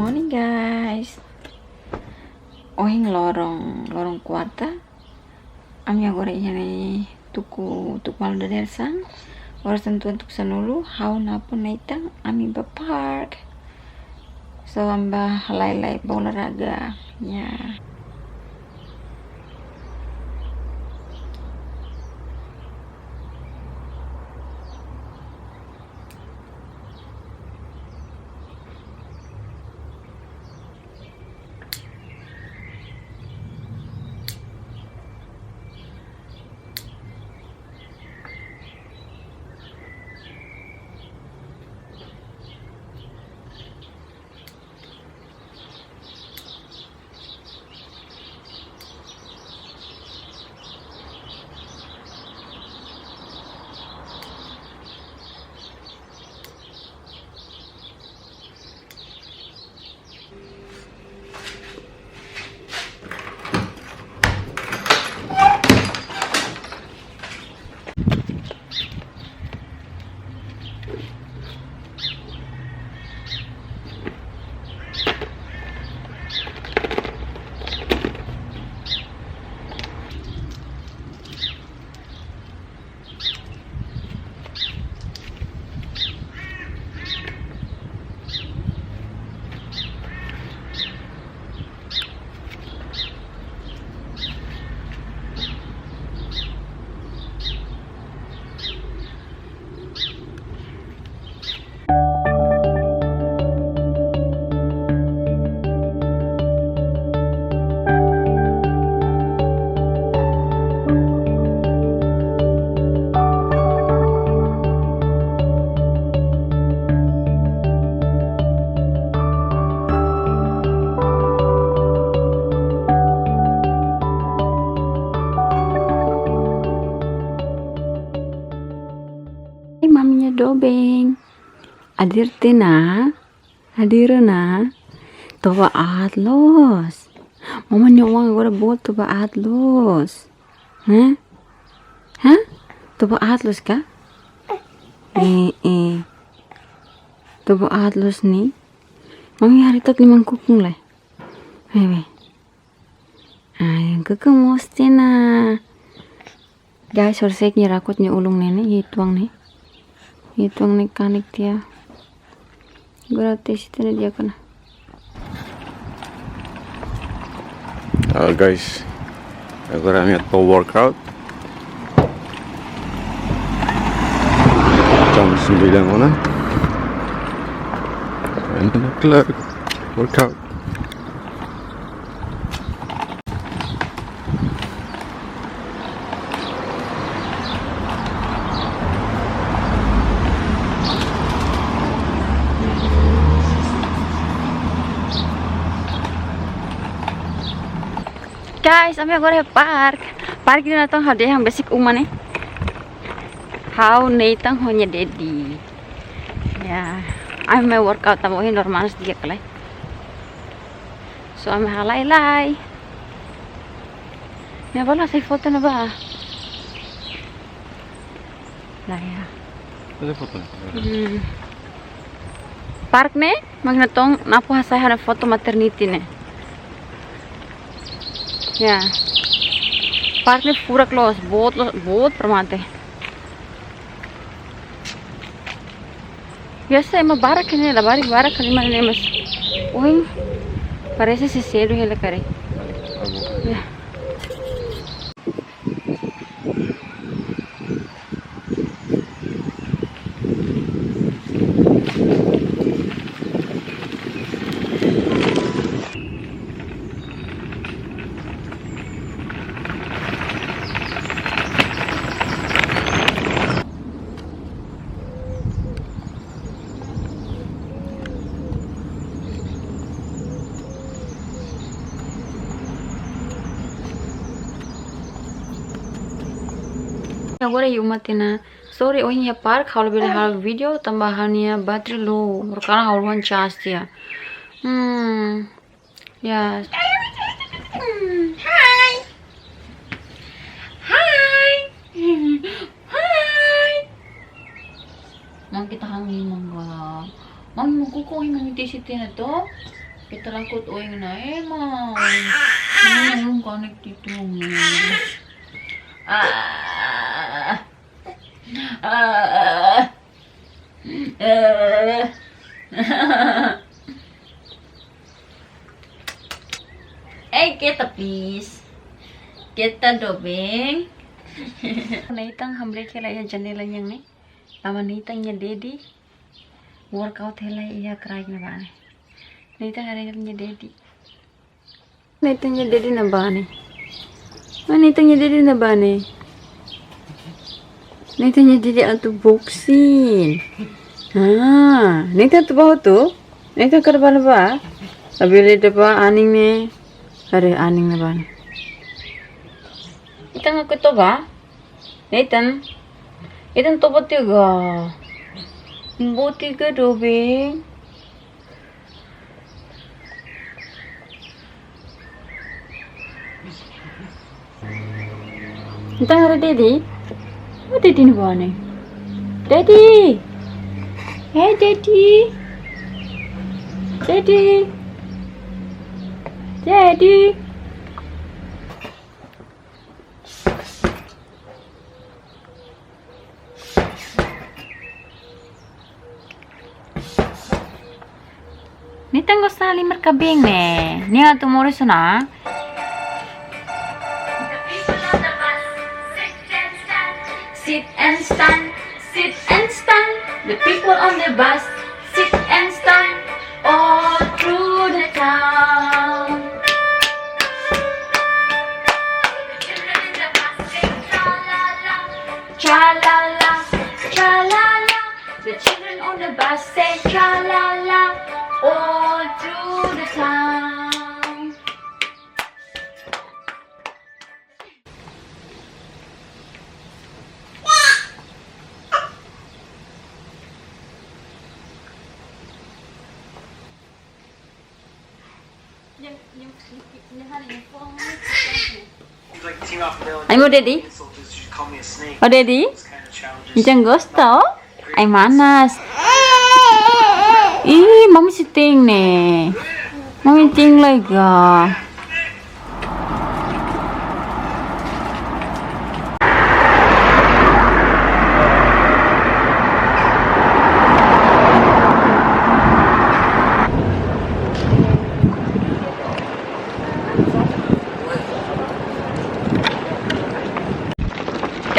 morning guys. Ohing lorong kwarta. Ami agora ini tuku malu dari sang. Ora tentu untuk sanulu hau napun naitang ami ba park. So amba halai olahraga ya. Maminya dobeng hadirna toba atlos mama nyawang agora bol toba atlos toba atlos ka toba atlos nih mami hari tot limang kukung le bebe kukung mosti na guys orsek nyerakutnya ulung nenek hituang nih kanik dia gratis itu dia kena. Guys, agora kami ato workout jam 9 mana and kelar workout. Guys, kami agora park ini natang hade yang basic umane how naitang honya dedi ya I'm my workout tamo hin normal sedikit kalai so I'm halai ya bala saya foto na ba lah ya Ada foto park ne magnatong napu hasai hana foto maternity ne ya park में पूरा क्लोज बहुत प्रमाते biasa emang barak ini lah barak halimar ini mas oing parece se cedo hele kare ya agora yumatina sorry ohin ya park lbele hal video tambahannya batre lo berkala haluan cas dia ya hi mau kita hangin mangga mau kukuhin ng tisitin na to Kita lakot uing na emang. Nung connect dito. Kita please. Kita dobeng. Naitang hambre kela ya janela yang nih. Lama naitang ya dedi. Workout hela ya kerai na bane. Naitang hari-harinya dedi. Naitang ya dedi na bane. Naitang ya dedi na bane. Naitang ya dedi atu boxing. Naitang tu bahu tu. Naitang kerbal ba. Lbele depa aning ne. Hare aning na bane. Itang aku to ba? Nathan. Itang to ba tiga? Buti ka dobeng. Itang hare daddy. What daddy ni ba ni? Daddy. Hey daddy. Daddy. Daddy. Nitang gosta halimar kabing ne. Niya tumuro suna. Sit and stand, sit and stand. The people on the bus sit and stand all through the town. The children in the bus sing tra-la-la, tra-la-la, tra-la-la. The children on the bus say tra-la-la all through the town. I'm ready. Oh, ready? Jangan gosta, oh? Ay manas. Ih, mami si tein nih. Mami tein lagi.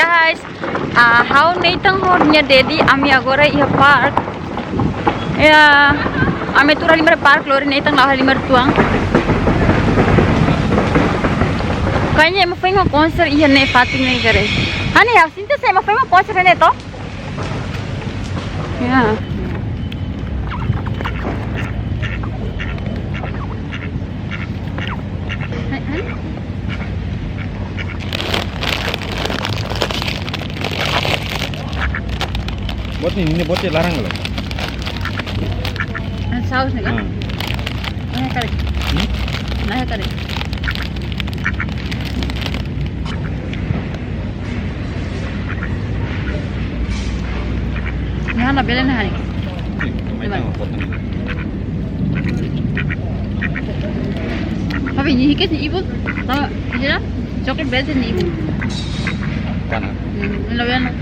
Guys, how Nathan hodnya Daddy ami agora ia park. Ya, ame tur halimar park lori Nathan lah halimar tuang. Kayaknya emang pengen konser iya nih Fatin nih kare. Hani ya, sinta saya emang pengen konser nih toh. Ya. Buat ini buat larang loh. Saus nih kan? Nah kali. Nah kali. Ini kan lbele nih hari. Tapi ini hikit nih ibu, tahu? Iya, coklat beli nih ibu. Mana? Lbele.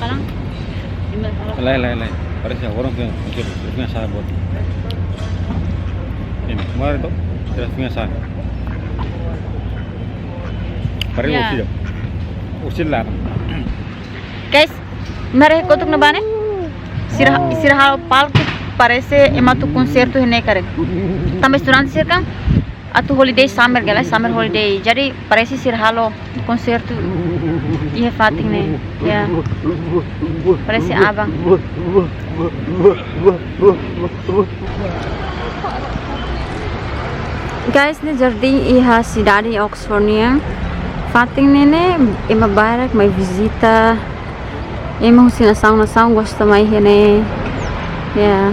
Parang Lain. Parece orang punya saya buat. Ini, kemarin itu punya saya. Parece usil. Usil lah. Guys, mereka kotuk nabane? Sirah palco parece ematu concerto hene kare. Tambah durante circa atu holiday summer gala summer holiday. Jadi parece sirhalo concerto iya Fatin nih. Ya. Parece abang. Guys, ini jardim iya sidade Oxford nih. Fatin nih ema barak mai visita Emang sinasang nasang gosta mai hene. Yeah.